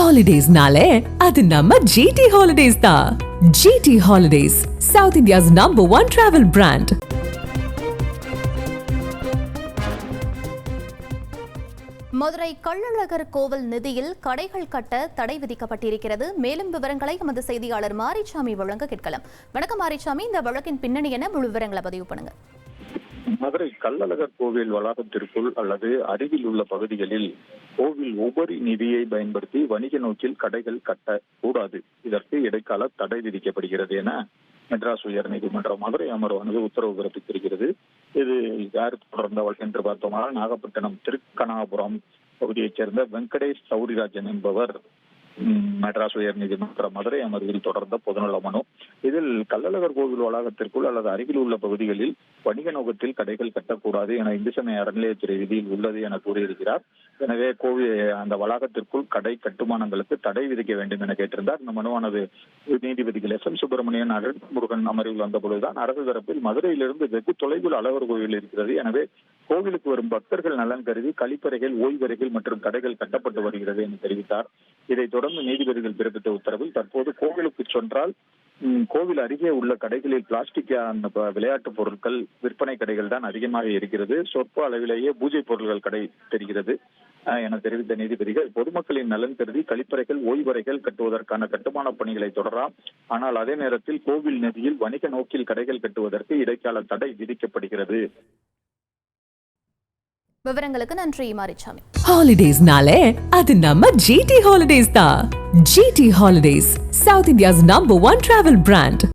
Holidays-nale, அது நம்ம GT Holidays தான். GT Holidays, South India's #1 travel brand. Madurai Kallazhagar கோவில் நிதியில் கடைகள் கட்ட தடை விதிக்கப்பட்டிருக்கிறது. மேலும் விவரங்களை எமது செய்தியாளர் மாரிசாமி வழங்க கேட்கலாம். வணக்கம் மாரிசாமி, இந்த வழக்கின் பின்னணி என முழு விவரங்களை பதிவு பண்ணுங்க. மதுரை கள்ளழகர் கோவில் வளாகத்திற்குள் அல்லது அருகில் உள்ள பகுதிகளில் கோவில் உபரி நிதியை பயன்படுத்தி வணிக நோக்கில் கடைகள் கட்டக்கூடாது. இதற்கு இடைக்கால தடை விதிக்கப்படுகிறது என மெட்ராஸ் உயர்நீதிமன்றம் மதுரை அமர்வானது உத்தரவு பிறப்பித்திருக்கிறது. இது யார் தொடர்ந்தவள் என்று பார்த்தோம்னால் நாகப்பட்டினம் திருக்கணாபுரம் பகுதியைச் சேர்ந்த வெங்கடேஷ் சௌரிராஜன் என்பவர் மெட்ராஸ் உயர்நீதிமன்ற மதுரை அமர்வில் தொடர்ந்த பொதுநல மனு. இதில் கள்ளழகர் கோவில் வளாகத்திற்குள் அல்லது அருகில் உள்ள பகுதிகளில் வணிக நோக்கத்தில் கடைகள் கட்டக்கூடாது என இந்து சமய அறநிலையத்துறை விதியில் உள்ளது என கூறியிருக்கிறார். எனவே அந்த வளாகத்திற்குள் கடை கட்டுமானங்களுக்கு தடை விதிக்க வேண்டும் என கேட்டிருந்தார். இந்த மனுவானது நீதிபதிகள் SM சுப்பிரமணியன், முருகன் அமர்வில் வந்த பொழுதுதான் அரசு தரப்பில் மதுரையிலிருந்து வெகு தொலைவில் அழகர் கோவில் இருக்கிறது, எனவே கோவிலுக்கு வரும் பக்தர்கள் நலன் கருதி கழிப்பறைகள், ஓய்வறைகள் மற்றும் கடைகள் கட்டப்பட்டு வருகிறது என தெரிவித்தார். இதைத் தொடர்ந்து நீதிபதிகள் பிறப்பித்த உத்தரவில் தற்போது கோவிலுக்கு சென்றால் கோவில் அருகே உள்ள கடைகளில் பிளாஸ்டிக் விளையாட்டு பொருட்கள் விற்பனை கடைகள் தான் அதிகமாக இருக்கிறது. சொற்ப அளவிலேயே பூஜை பொருட்கள் கடை தெரிகிறது என தெரிவித்த நீதிபதிகள் பொதுமக்களின் நலன் கருதி கழிப்பறைகள், ஓய்வறைகள் கட்டுவதற்கான கட்டுமான பணிகளை தொடரலாம். ஆனால் அதே நேரத்தில் கோவில் நிதியில் வணிக நோக்கில் கடைகள் கட்டுவதற்கு இடைக்கால தடை விதிக்கப்படுகிறது. விவரங்களுக்கு நன்றி மாரிசாமி. Holidays-nale, அது நம்ம GT Holidays தான். GT Holidays, South India's #1 travel brand.